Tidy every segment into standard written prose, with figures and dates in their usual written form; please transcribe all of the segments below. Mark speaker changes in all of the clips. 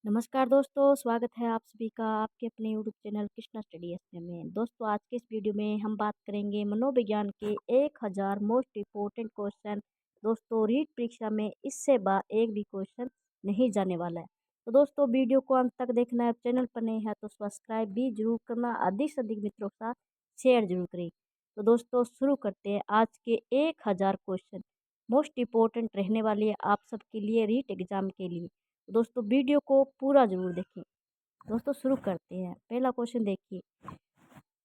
Speaker 1: नमस्कार दोस्तों, स्वागत है आप सभी का आपके अपने YouTube channel Krishna study SP में। दोस्तों, आज के इस वीडियो में हम बात करेंगे मनोविज्ञान के 1000 मोस्ट इम्पोर्टेंट क्वेश्चन। दोस्तों, रीट परीक्षा में इससे बार एक भी क्वेश्चन नहीं जाने वाला है। तो दोस्तों, वीडियो को अंत तक देखना है। चैनल पर नहीं है तो सब्सक्राइब भी जरूर करना, अधिक से अधिक मित्रों के साथ शेयर जरूर करें। तो दोस्तों, शुरू करते हैं आज के 1000 क्वेश्चन मोस्ट इम्पोर्टेंट रहने वाली है आप सबके लिए रीट एग्जाम के लिए। दोस्तों, वीडियो को पूरा जरूर देखें। दोस्तों, शुरू करते हैं। पहला क्वेश्चन देखिए।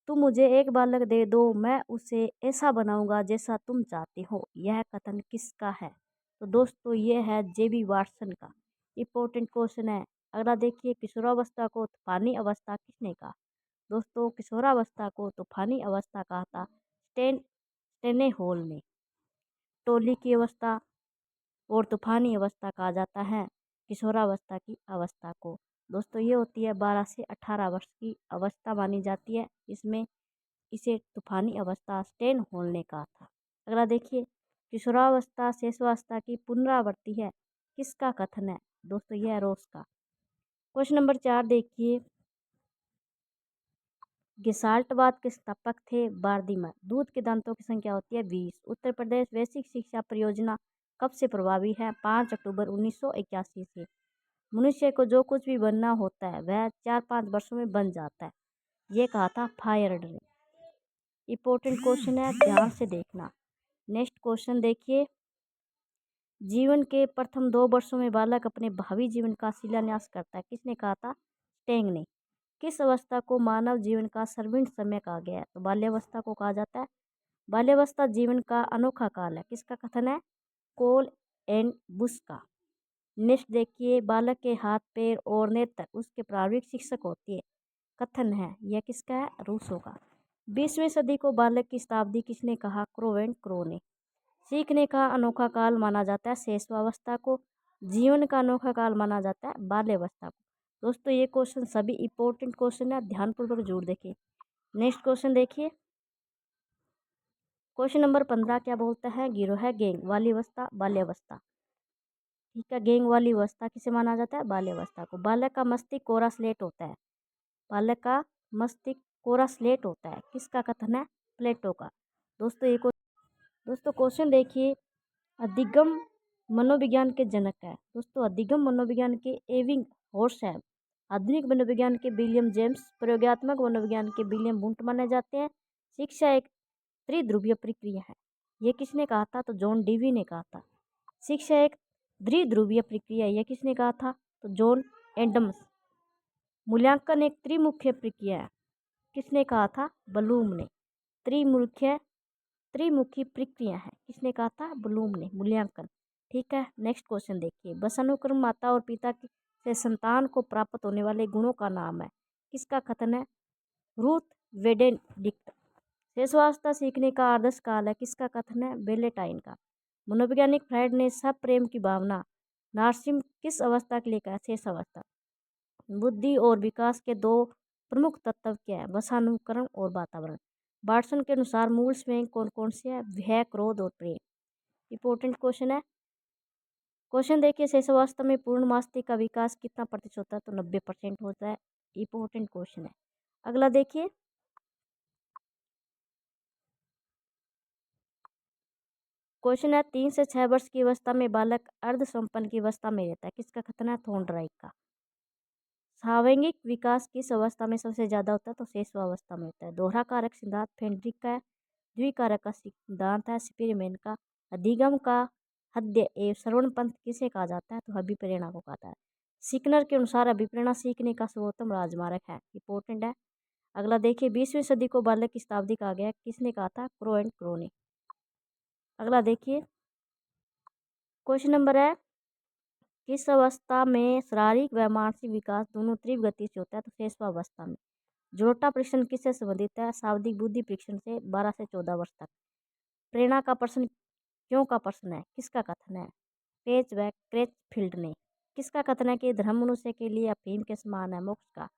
Speaker 1: तुम मुझे एक बालक दे दो, मैं उसे ऐसा बनाऊंगा जैसा तुम चाहते हो। यह कथन किसका है? तो दोस्तों, ये है जेबी वाटसन का। इंपॉर्टेंट क्वेश्चन है। अगला देखिए। किशोरावस्था को तूफानी अवस्था किसने कहा? दोस्तों, किशोरावस्था को तूफानी अवस्था कहा था स्टेने हॉल ने। टोली की अवस्था और तूफानी अवस्था कहा जाता है किशोरावस्था की अवस्था को। दोस्तों, ये होती है 12 से 18 वर्ष की अवस्था मानी जाती है। इसमें इसे तूफानी अवस्था स्टेन हॉल ने कहा था। अगला देखिए। किशोरावस्था शेषावस्था की पुनरावृत्ति है किसका कथन है? दोस्तों, यह है रोस का। क्वेश्चन नंबर 4 देखिए। गेसाल्टवाद के स्थापक थे बार्दिमर। दूध के दांतों की संख्या होती है 20। उत्तर प्रदेश वैश्विक शिक्षा परियोजना कब से प्रभावी है? 5 अक्टूबर 1981 से। मनुष्य को जो कुछ भी बनना होता है वह 4-5 वर्षों में बन जाता है। ये कहा था फायरड ने। इंपॉर्टेंट क्वेश्चन है, ध्यान से देखना। नेक्स्ट क्वेश्चन देखिए। जीवन के प्रथम 2 वर्षों में बालक अपने भावी जीवन का शिलान्यास करता है। किसने कहा था? स्टेंग ने। किस अवस्था को मानव जीवन का सर्वश्रेष्ठ समय कहा गया है? तो बाल्यावस्था को कहा जाता है। बाल्यावस्था जीवन का अनोखा काल है। किसका कथन है? कोल एंड बुश का। नेक्स्ट देखिए। बालक के हाथ पैर और नेत्र उसके प्रारंभिक शिक्षक होती है। कथन है यह किसका है? रूसो का। 20वीं सदी को बालक की शताब्दी किसने कहा? क्रो एंड क्रो ने। सीखने का अनोखा काल माना जाता है शैशवावस्था को। जीवन का अनोखा काल माना जाता है बाल्यावस्था को। दोस्तों, ये क्वेश्चन सभी इंपॉर्टेंट क्वेश्चन है, ध्यानपूर्वक जरूर देखिए। नेक्स्ट क्वेश्चन देखिए। क्वेश्चन नंबर 15 क्या बोलता है? गिरोह गैंग वाली अवस्था बाल्यावस्था। ठीक है, गैंग वाली अवस्था किसे माना जाता है? बाल्यावस्था को। बालक का मस्तिष्क कोरा स्लेट होता है। बालक का मस्तिष्क कोरा स्लेट होता है। किसका कथन है? प्लेटो का। दोस्तों क्वेश्चन देखिए। अधिगम मनोविज्ञान के जनक है। दोस्तों, अधिगम मनोविज्ञान के एविंग हॉर्स है। आधुनिक मनोविज्ञान के विलियम जेम्स, प्रयोगात्मक मनोविज्ञान के विलियम वुंट माने जाते हैं। शिक्षा एक त्रिध्रुवीय प्रक्रिया है। ये किसने कहा था? तो जॉन डीवी ने कहा था। शिक्षा एक द्विध्रुवीय प्रक्रिया है। यह किसने कहा था? तो जॉन एडम्स। मूल्यांकन एक त्रिमुखी प्रक्रिया है। किसने कहा था? ब्लूम ने। त्रिमुखी प्रक्रिया है। किसने कहा था? ब्लूम ने। मूल्यांकन। ठीक है, नेक्स्ट क्वेश्चन देखिए। वंशानुक्रम माता और पिता से संतान को प्राप्त होने वाले गुणों का नाम है। किसका कथन है? रूथ वेडेनडिक्ट। शेषवावस्था सीखने का आदर्श काल है। किसका कथन है? बेलेटाइन का। मनोवैज्ञानिक फ्रायड ने सब प्रेम की भावना नार्सिम किस अवस्था के लिए कहा? शेष अवस्था। बुद्धि और विकास के 2 प्रमुख तत्व क्या है? वंशानुकरण और वातावरण। वाटसन के अनुसार मूल स्वयं कौन कौन से है? भय, क्रोध और प्रेम। इंपॉर्टेंट क्वेश्चन है। क्वेश्चन देखिए। शेषावस्था में पूर्ण मस्तिष्क का विकास कितना प्रतिशत होता है? तो 90% होता है। इंपॉर्टेंट क्वेश्चन है। अगला देखिए। क्वेश्चन है 3 से 6 वर्ष की अवस्था में बालक अर्ध संपन्न की अवस्था में रहता है। किसका कथन है? थॉर्नडाइक का। सावयविक विकास किस अवस्था में सबसे ज्यादा होता है? तो शेषावस्था में होता है। दोहरा कारक सिद्धांत फेडरिक का है। द्विकारक का सिद्धांत है स्पीरमैन का। अधिगम का हृदय एवं श्रवण पंथ किसे कहा जाता है? तो अभिप्रेरणा को कहता है। सिकनर के अनुसार अभिप्रेरणा सीखने का सर्वोत्तम राजमार्ग है। इंपॉर्टेंट है। अगला देखिए। 20वीं सदी को बालक की शताब्दी कहा गया। किसने कहा था? क्रो एंड क्रो ने। अगला देखिए। क्वेश्चन नंबर है किस अवस्था में शारीरिक व मानसिक विकास दोनों तीव्र गति से होता है? तो शेषावस्था में। जोटा परीक्षण किससे संबंधित है? शाब्दिक बुद्धि परीक्षण से 12 से 14 वर्ष तक। प्रेरणा का प्रश्न क्यों का प्रश्न है? किसका कथन है? पेज व क्रेचफील्ड ने। किसका कथन है कि धर्म मनुष्य के लिए अफीम के समान है? मोक्ष का।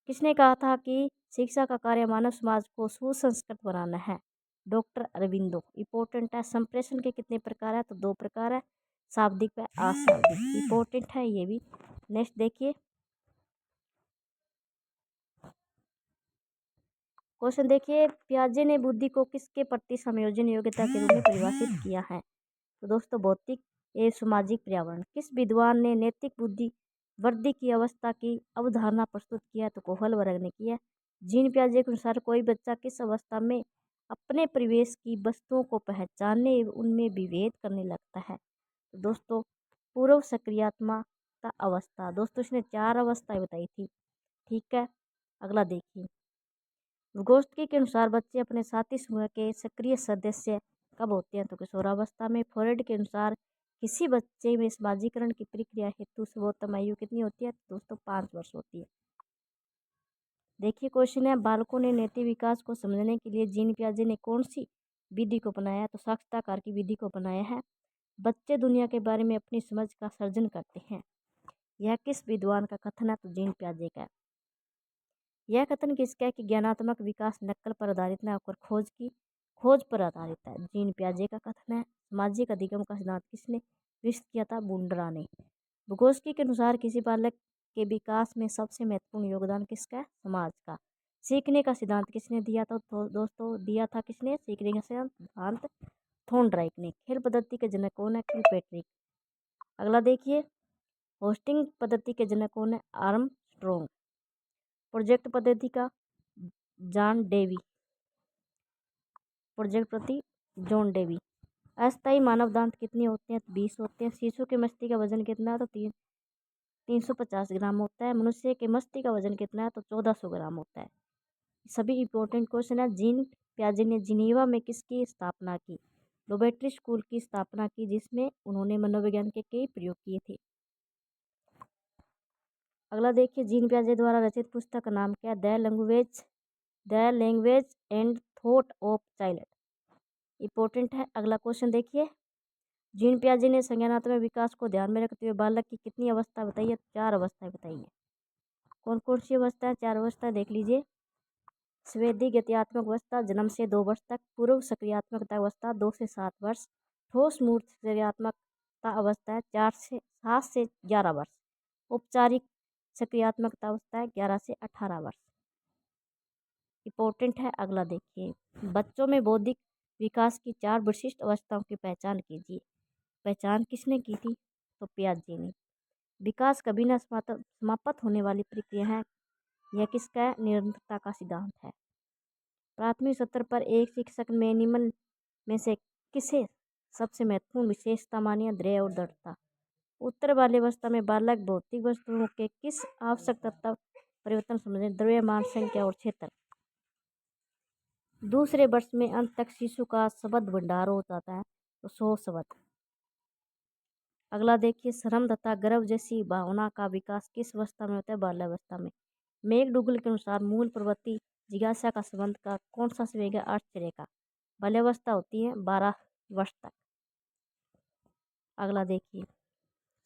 Speaker 1: किसने कहा था कि शिक्षा का कार्य मानव समाज को सुसंस्कृत बनाना है? डॉक्टर अरविंदो। इंपॉर्टेंट है। संप्रेषण के कितने प्रकार है? तो 2 प्रकार है, शाब्दिक व अशाब्दिक। इंपॉर्टेंट है ये भी। नेक्स्ट देखिए क्वेश्चन देखिए, पियाजे ने बुद्धि को किसके प्रति समायोजन योग्यता के रूप में परिभाषित किया है? तो दोस्तों भौतिक एवं सामाजिक पर्यावरण। किस विद्वान ने नैतिक बुद्धि वृद्धि की अवस्था की अवधारणा प्रस्तुत किया? तो कोहल वर्ग ने किया। जीन पियाजे के अनुसार कोई बच्चा किस अवस्था में अपने परिवेश की वस्तुओं को पहचानने एवं उनमें विभेद करने लगता है? तो दोस्तों पूर्व सक्रियात्मकता अवस्था। दोस्तों इसने 4 अवस्थाएं बताई थी। ठीक है, अगला देखिए, vygotsky के अनुसार बच्चे अपने साथी समूह के सक्रिय सदस्य कब होते हैं? तो किशोरावस्था में। फ्रॉइड के अनुसार किसी बच्चे में समाजीकरण की प्रक्रिया हेतु सर्वोत्तम आयु कितनी होती है? तो दोस्तों 5 वर्ष होती है। देखिए क्वेश्चन है, बालकों ने नैतिक विकास को समझने के लिए जीन पियाजे ने कौन सी विधि को अपनाया? तो साक्षात्कार की विधि को अपनाया है। बच्चे दुनिया के बारे में अपनी समझ का सर्जन करते हैं। यह किस विद्वान का कथन है? तो जीन पियाजे का। यह कथन किसका है कि ज्ञानात्मक विकास नकल पर आधारित न होकर खोज पर आधारित है? जीन पियाजे का कथन है। सामाजिक अधिगम का सिद्धांत किसने विकसित किया था? बुंडरा ने। vygotsky के अनुसार किसी बालक के विकास में सबसे महत्वपूर्ण योगदान किसका है? समाज का। सीखने का सिद्धांत किसने दिया था? तो दोस्तों दिया था किसने सीखने का सिद्धांत? थॉर्नडाइक ने। खेल पद्धति के जनक कौन है? किलपैट्रिक। अगला देखिए, होस्टिंग पद्धति के जनक कौन है? आर्मस्ट्रॉन्ग। प्रोजेक्ट पद्धति का जॉन डेवी। प्रोजेक्ट प्रति जॉन डेवी। अस्थायी मानव दांत कितने होते हैं? 20 होते हैं। शिशु के मस्तिष्क का वजन कितना है? तो 350 ग्राम होता है। मनुष्य के मस्तिष्क का वजन कितना है? तो 1400 ग्राम होता है। सभी इंपॉर्टेंट क्वेश्चन है। जीन पियाजे ने जिनेवा में किसकी स्थापना की? लैबोरेटरी स्कूल की स्थापना की, जिसमें उन्होंने मनोविज्ञान के कई प्रयोग किए थे। अगला देखिए, जीन पियाजे द्वारा रचित पुस्तक का नाम क्या है? The language and thought of child. Important है। अगला क्वेश्चन देखिए, जीन पियाजे ने संज्ञानात्मक विकास को ध्यान में रखते हुए बालक की कितनी अवस्था बताई है? 4 अवस्थाएं बताई है। कौन कौन सी अवस्था है? 4 अवस्था देख लीजिए। स्वेदी गत्यात्मक अवस्था जन्म से 2 वर्ष तक। पूर्व सक्रियात्मकता अवस्था 2 से 7 वर्ष। ठोस मूर्त सक्रियात्मकता अवस्था है 7 से 11 वर्ष। औपचारिक सक्रियात्मकता अवस्था है 11 से 18 वर्ष। इंपॉर्टेंट है। अगला देखिए, बच्चों में बौद्धिक विकास की 4 विशिष्ट अवस्थाओं की पहचान कीजिए। पहचान किसने की थी? तो पियाजे ने। विकास कभी न समाप्त होने वाली प्रक्रिया है। यह किसका है? निरंतरता का सिद्धांत है। प्राथमिक स्तर पर एक शिक्षक में निम्न में से किसे सबसे महत्वपूर्ण विशेषता मानी? दृढ़ और दृढ़ता। उत्तर वाली अवस्था में बालक भौतिक वस्तुओं के किस आवश्यक तत्व परिवर्तन समझे? द्रव्यमान, संख्या और क्षेत्र। दूसरे वर्ष में अंत तक शिशु का शब्द भंडार हो जाता है, तो 100 शब्द। अगला देखिए, श्रम तथा गर्व जैसी भावना का विकास किस अवस्था में होता है? बाल्यावस्था में। मैकडूगल के अनुसार मूल प्रवृत्ति जिज्ञासा का संबंध का कौन सा संवेग है? आश्चर्य का। बाल्यावस्था होती है 12 वर्ष तक। अगला देखिए,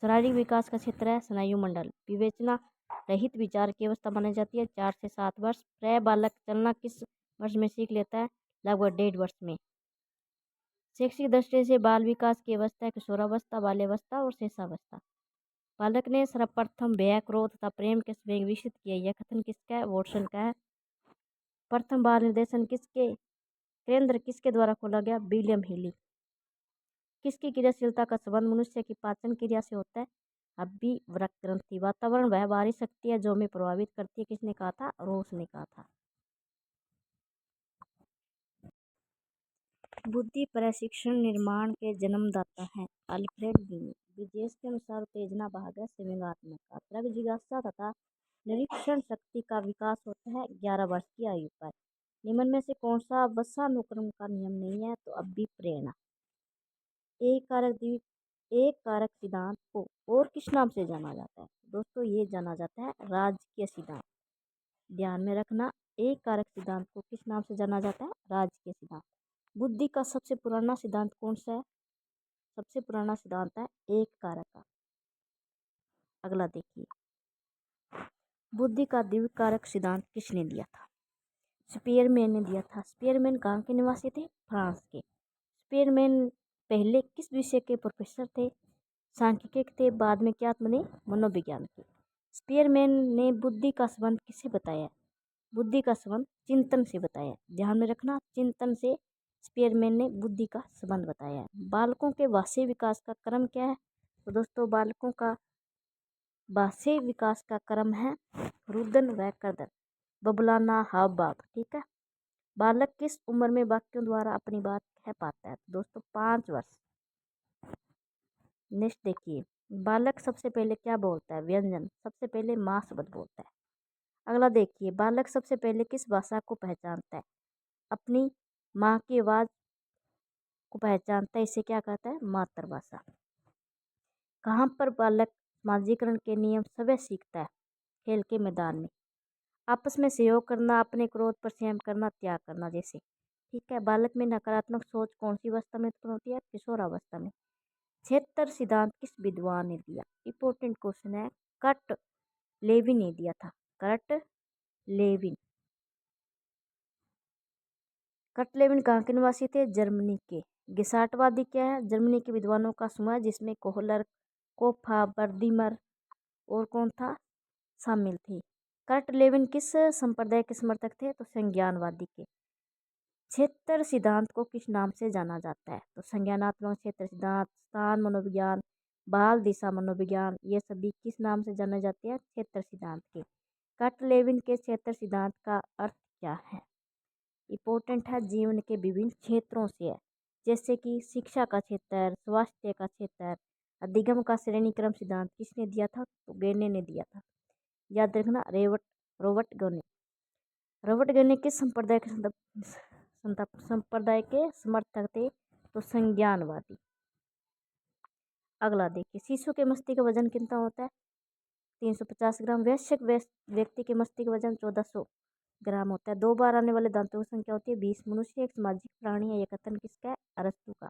Speaker 1: शारीरिक विकास का क्षेत्र है स्नायु मंडल। विवेचना रहित विचार की अवस्था मानी जाती है 4 से 7 वर्ष। प्राय बालक चलना किस वर्ष में सीख लेता है? लगभग 1.5 वर्ष में। शैक्षिक दृष्टि से बाल विकास की अवस्था है किशोरावस्था, बाल्यावस्था और शेषावस्था। बालक ने सर्वप्रथम भय, क्रोध तथा प्रेम के संवेग विकसित किए। यह कथन किसका है? वॉटसन का है। प्रथम बाल निर्देशन किसके केंद्र किसके द्वारा खोला गया? William Haley. किसकी क्रियाशीलता का संबंध मनुष्य की पाचन क्रिया से होता है? अभिवृक्क ग्रंथि। वातावरण वह बाहरी शक्ति है जो हमें प्रभावित करती है। किसने कहा था? रोस ने कहा था। बुद्धि प्रशिक्षण निर्माण के जन्मदाता है अल्फ्रेड बिनी। ब्रिजेश के अनुसार उत्तेजना भाग है संवेगात्मक का। तर्क, जिज्ञासा तथा निरीक्षण शक्ति का विकास होता है 11 वर्ष की आयु पर। निम्न में से कौन सा वंशानुक्रम का नियम नहीं है? तो अभिप्रेरणा। एक कारक सिद्धांत को और किस नाम से जाना जाता है? दोस्तों ये जाना जाता है राजकीय सिद्धांत। ध्यान में रखना, एक कारक सिद्धांत को किस नाम से जाना जाता है? राजकीय सिद्धांत। बुद्धि का सबसे पुराना सिद्धांत कौन सा है? सबसे पुराना सिद्धांत है एक कारक का। अगला देखिए, बुद्धि का द्विकारक कारक सिद्धांत किसने दिया था? स्पीयरमैन ने दिया था। स्पीयरमैन कहाँ के निवासी थे? फ्रांस के। स्पीयरमैन पहले किस विषय के प्रोफेसर थे? सांख्यिकी थे, बाद में क्या बने, मनोविज्ञान के। स्पीयरमैन ने बुद्धि का संबंध किससे बताया? बुद्धि का संबंध चिंतन से बताया। ध्यान में रखना, चिंतन से स्पीयरमैन ने बुद्धि का संबंध बताया है। बालकों के भाषी विकास का क्रम क्या है? तो दोस्तों बालकों का भाषी विकास का क्रम है रुदन व कर्दन, बबलाना, हाव भाव। ठीक है। बालक किस उम्र में वाक्यों द्वारा अपनी बात कह पाता है? दोस्तों 5 वर्ष। नेक्स्ट देखिए, बालक सबसे पहले क्या बोलता है? व्यंजन। सबसे पहले माँ शब्द बोलता है। अगला देखिए, बालक सबसे पहले किस भाषा को पहचानता है? अपनी माँ की आवाज़ को पहचानता है, इसे क्या कहता है? मातृभाषा। कहाँ पर बालक समाजीकरण के नियम स्वयं सीखता है? खेल के मैदान में। आपस में सहयोग करना, अपने क्रोध पर संयम करना, त्याग करना जैसे। ठीक है। बालक में नकारात्मक सोच कौन सी अवस्था में उत्पन्न होती है? किशोरावस्था में। क्षेत्र सिद्धांत किस विद्वान ने दिया? इंपॉर्टेंट क्वेश्चन है। कट लेविन ने दिया था। Cut Lewin. कट लेविन कहाँ के निवासी थे? जर्मनी के। गिसाटवादी क्या है? जर्मनी के विद्वानों का समूह है जिसमें कोहलर, कोफा, बर्दीमर और कौन था शामिल थे। कट लेविन किस संप्रदाय के समर्थक थे? तो संज्ञानवादी के। क्षेत्र सिद्धांत को किस नाम से जाना जाता है? तो संज्ञानात्मक क्षेत्र सिद्धांत, स्थान मनोविज्ञान, बाल दिशा मनोविज्ञान, ये सभी किस नाम से जाने जाते हैं? क्षेत्र सिद्धांत के। कट लेविन के क्षेत्र सिद्धांत का अर्थ क्या है? इंपॉर्टेंट है, जीवन के विभिन्न क्षेत्रों से है, जैसे कि शिक्षा का क्षेत्र, स्वास्थ्य का क्षेत्र। अधिगम का श्रेणी क्रम सिद्धांत किसने दिया था? तो गेने ने दिया था। याद रखना, रॉबर्ट गेने। रॉबर्ट गेने किस संप्रदाय के समर्थक थे? तो संज्ञानवादी। अगला देखिए, शिशु के मस्तिष्क का वजन कितना होता है? 350 ग्राम। वयस्क व्यक्ति के मस्तिष्क का वजन 1400 ग्राम होता है। 2 बार आने वाले दांतों की संख्या होती है 20। मनुष्य एक सामाजिक प्राणी है, यह कथन किसका है? अरस्तु का।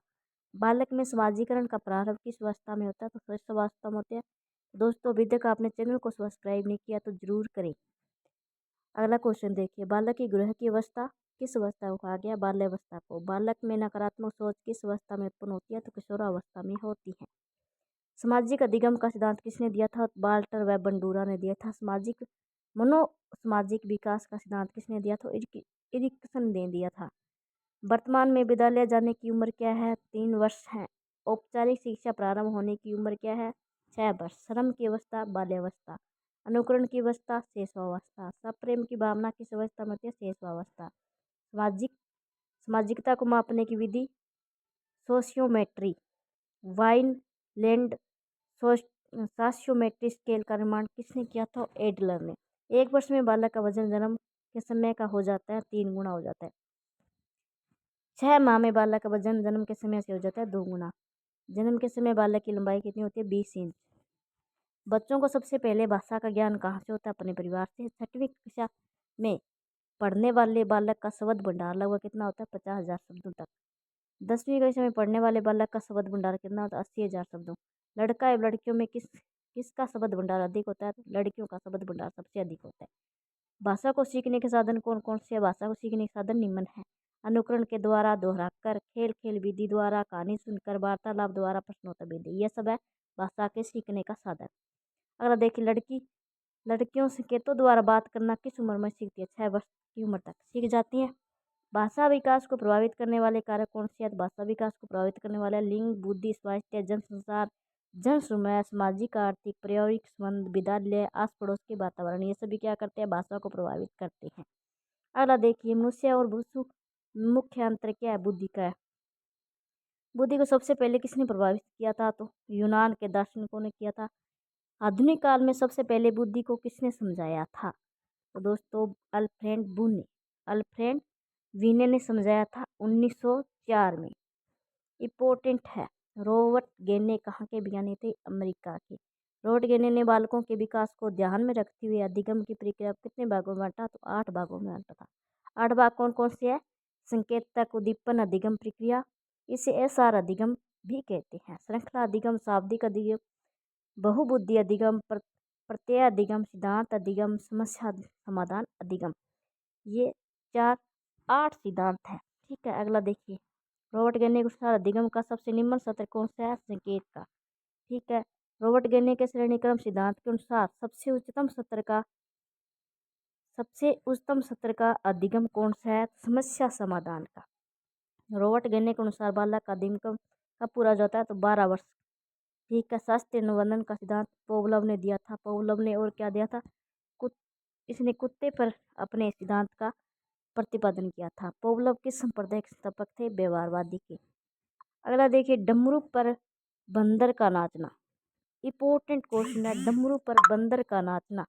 Speaker 1: बालक में समाजीकरण का प्रारंभ किस अवस्था में होता है? तो शैशव अवस्था में होता है। दोस्तों अभी तक आपने चैनल को सब्सक्राइब नहीं किया तो जरूर करें। अगला क्वेश्चन देखिए, बालक की ग्रह की अवस्था किस अवस्था को कहा गया? बाल्यावस्था को। बालक में नकारात्मक सोच किस अवस्था में उत्पन्न होती है? तो किशोरावस्था में होती है। सामाजिक अधिगम का सिद्धांत किसने दिया था? वाल्टर व बंडूरा ने दिया था। सामाजिक विकास का सिद्धांत किसने दिया था? इरिक्सन ने दिया था। वर्तमान में विद्यालय जाने की उम्र क्या है? 3 वर्ष है। औपचारिक शिक्षा प्रारंभ होने की उम्र क्या है? 6 वर्ष। श्रम की अवस्था बाल्यावस्था। अनुकरण की अवस्था शेषावस्था। सप्रेम की भावना किस अवस्था में होती है? शेषावस्था। सामाजिकता को मापने की विधि सोशियोमेट्री। वाइनलैंड सोशियोमेट्री स्केल का निर्माण किसने किया था? एडलर ने। 1 वर्ष में बालक का वजन जन्म के समय का हो जाता है 3 गुना हो जाता है। 6 माह में बालक का वजन जन्म के समय से हो जाता है 2 गुना। जन्म के समय बालक की लंबाई कितनी होती है? 20 इंच। बच्चों को सबसे पहले भाषा का ज्ञान कहाँ से होता है? अपने परिवार से। 6वीं कक्षा में पढ़ने वाले बालक का शब्द भंडार लगभग कितना होता है? 50,000 शब्दों तक। 10वीं कक्षा में पढ़ने वाले बालक का शब्द भंडार कितना होता है? 80,000 शब्दों। लड़का एवं लड़कियों में किसका शब्द भंडार अधिक होता है? लड़कियों का शब्द भंडार सबसे अधिक होता है। भाषा को सीखने के साधन कौन कौन से है? भाषा को सीखने के साधन निम्न है। अनुकरण के द्वारा, दोहराकर, खेल खेल विधि द्वारा, कहानी सुनकर, वार्तालाप द्वारा, प्रश्नोत्तर विधि, यह सब है भाषा के सीखने का साधन। अगला देखिए, लड़कियों से केतों द्वारा बात करना किस उम्र में सीखती है? 6 वर्ष की उम्र तक सीख जाती है। भाषा विकास को प्रभावित करने वाले कारक कौन से हैं? भाषा विकास को प्रभावित करने वाले लिंग, बुद्धि, स्वास्थ्य, जनसंचार, जन समय, सामाजिक, आर्थिक, पारिवारिक संबंध, विद्यालय, आस पड़ोस के वातावरण, ये सभी क्या करते हैं? भाषा को प्रभावित करते हैं। अगला देखिए, मनुष्य और पशु मुख्य अंतर क्या है? बुद्धि का है। बुद्धि को सबसे पहले किसने प्रभावित किया था? तो यूनान के दार्शनिकों ने किया था। आधुनिक काल में सबसे पहले बुद्धि को किसने समझाया था? तो दोस्तों अल्फ्रेड वीने ने समझाया था 1904 में। इम्पोर्टेंट है, रॉबर्ट गेने कहाँ के विज्ञानी थे? अमेरिका के। रॉबर्ट गेने ने बालकों के विकास को ध्यान में रखते हुए अधिगम की प्रक्रिया को कितने भागों में बांटा? तो 8 भागों में बांटा था। 8 भाग कौन कौन से है? संकेतक, उद्दीपन, अधिगम, प्रक्रिया, इसे एसआर अधिगम भी कहते हैं। श्रृंखला अधिगम, शाब्दिक अधिगम, बहुबुद्धि अधिगम, प्रत्यय अधिगम, सिद्धांत अधिगम, समस्या समाधान अधिगम, ये 8 सिद्धांत है। ठीक है। अगला देखिए, रॉबर्ट गेने के अनुसार अधिगम का सबसे निम्न सत्र कौन सा है? संकेत का। ठीक है। रॉबर्ट गेने के श्रेणी क्रम सिद्धांत के अनुसार सबसे उच्चतम सत्र का अधिगम कौन सा है? समस्या समाधान का। रॉबर्ट गेने के अनुसार बालक का अधिगम कब पूरा हो जाता है? तो 12 वर्ष। ठीक है। शास्त्रीय अनुबंधन का सिद्धांत पोवलोव ने दिया था। पोवलोव ने और क्या दिया था? इसने कुत्ते पर अपने सिद्धांत का प्रतिपादन किया था। पोवलोव किस संप्रदाय के संस्थापक थे? व्यवहारवादी के। अगला देखिए, डमरू पर बंदर का नाचना। इंपॉर्टेंट क्वेश्चन है, डमरू पर बंदर का नाचना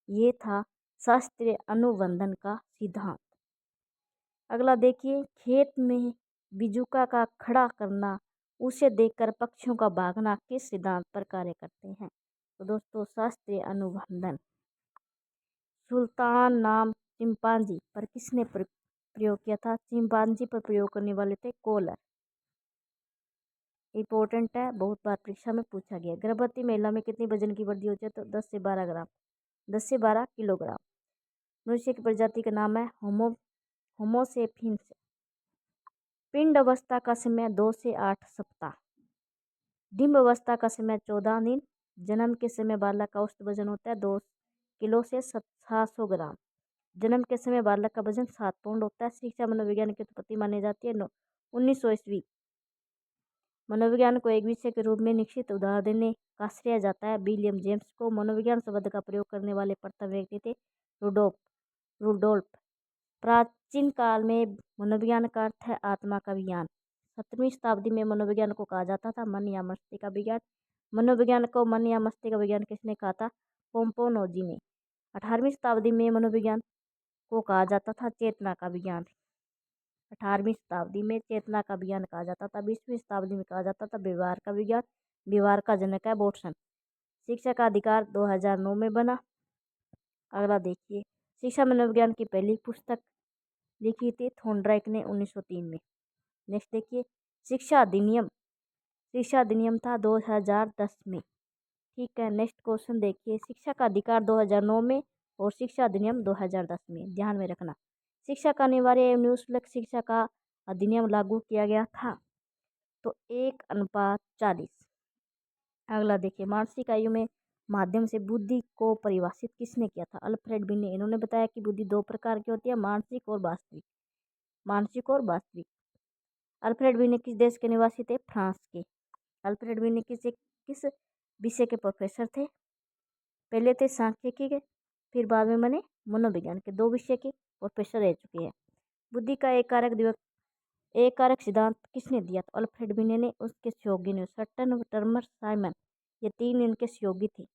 Speaker 1: ये था शास्त्रीय अनुबंधन का सिद्धांत। अगला देखिए, खेत में बिजुका का खड़ा करना, उसे देखकर पक्षियों का भागना किस सिद्धांत पर कार्य करते हैं? तो दोस्तों, शास्त्रीय अनुबंधन। सुल्तान नाम चिंपांजी पर किसने प्रयोग किया था? चिंपांजी पर प्रयोग करने वाले थे कोलर। इंपॉर्टेंट है, बहुत बार परीक्षा में पूछा गया। गर्भवती महिला में कितनी वजन की वृद्धि होती है? तो 10 से 12 ग्राम, 10 से 12 किलोग्राम। मनुष्य की प्रजाति का नाम है होमोसेपियंस। पिंड अवस्था का समय 2 से 8 सप्ताह। डिम्ब अवस्था का समय 14 दिन। जन्म के समय बालक का औसत वजन होता है 2 किलो से 700 ग्राम। जन्म के समय बालक का वजन 7 पाउंड होता है। शिक्षा मनोविज्ञान की उत्पत्ति मानी जाती है 1900 ईस्वी। मनोविज्ञान को एक विषय के रूप में निश्चित उदाहरण देने का श्रेय जाता है विलियम जेम्स को। मनोविज्ञान शब्द का प्रयोग करने वाले प्रथम व्यक्ति थे रुडोल्फ। प्राचीन काल में मनोविज्ञान का अर्थ है आत्मा का विज्ञान। 17वीं शताब्दी में मनोविज्ञान को कहा जाता था मन या मस्तिष्क का विज्ञान। मनोविज्ञान को मन या मस्तिष्क का विज्ञान किसने कहा था? पोम्पोनोजी ने। 18वीं शताब्दी में मनोविज्ञान को कहा जाता था चेतना का विज्ञान। 18वीं शताब्दी में चेतना का विज्ञान कहा जाता था। 20वीं शताब्दी में कहा जाता था व्यवहार का विज्ञान। व्यवहार का जनक है वॉटसन। शिक्षा का अधिकार 2009 में बना। अगला देखिए, शिक्षा मनोविज्ञान की पहली पुस्तक लिखी थी थॉर्नडाइक ने 1903 में। नेक्स्ट देखिए, शिक्षा अधिनियम था 2010 में। ठीक है। नेक्स्ट क्वेश्चन देखिए, शिक्षा का अधिकार 2009 में और शिक्षा अधिनियम 2010 में। ध्यान में रखना, शिक्षा का अनिवार्य एवं निःशुल्क शिक्षा का अधिनियम लागू किया गया था तो 1:40। अगला देखिए, मानसिक आयु में माध्यम से बुद्धि को परिभाषित किसने किया था? अल्फ्रेड बिने। इन्होंने बताया कि बुद्धि 2 प्रकार की होती है, मानसिक और वास्तविक। अल्फ्रेड बिने किस देश के निवासी थे? फ्रांस के। अल्फ्रेड बिने किस विषय के प्रोफेसर थे? पहले थे सांख्यिकी के, फिर बाद में बने मनोविज्ञान के। 2 विषय के प्रोफेसर रह चुके हैं। बुद्धि का एक कारक सिद्धांत किसने दिया? तो अल्फ्रेड बिने ने। उसके सहयोगी ने सटन, टर्मर, साइमन, ये 3 इनके सहयोगी थे।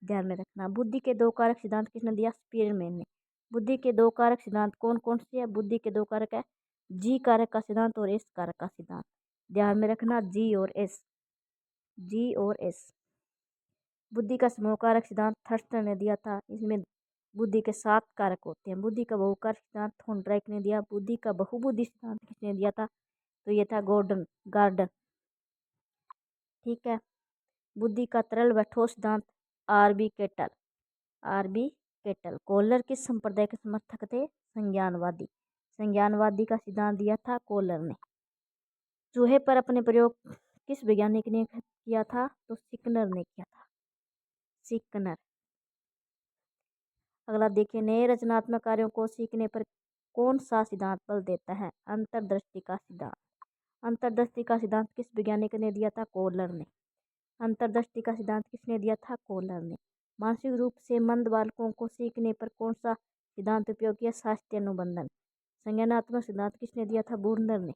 Speaker 1: ध्यान में रखना, बुद्धि के 2 कारक सिद्धांत किसने दिया? स्पीयरमैन ने। बुद्धि के 2 कारक सिद्धांत कौन कौन से है? बुद्धि के 2 कारक है जी कारक का सिद्धांत और एस कारक का सिद्धांत। ध्यान में रखना, जी और एस। बुद्धि का समूह कारक सिद्धांत थर्स्टन ने दिया था। इसमें बुद्धि के 7 कारक होते हैं। बुद्धि का बहुकारक सिद्धांत थॉर्नडाइक ने दिया। बुद्धि का बहुबुद्धि सिद्धांत किसने दिया था? तो ये था गार्डन। ठीक है। बुद्धि का तरल व ठोस सिद्धांत आर बी केटल। कोलर किस संप्रदाय के समर्थक थे? संज्ञानवादी का सिद्धांत दिया था कोलर ने। चूहे पर अपने प्रयोग किस वैज्ञानिक ने किया था? तो सिकनर ने किया था। अगला देखिए, नए रचनात्मक कार्यों को सीखने पर कौन सा सिद्धांत बल देता है? अंतर्दृष्टि का सिद्धांत। अंतर्दृष्टि का सिद्धांत किस वैज्ञानिक ने दिया था? कोलर ने। अंतर्दृष्टि का सिद्धांत किसने दिया था? कोलर ने। मानसिक रूप से मंद बालकों को सीखने पर कौन सा सिद्धांत उपयोग किया? शास्त्रीय अनुबंधन। संज्ञानात्मक सिद्धांत किसने दिया था? वुर्नर ने।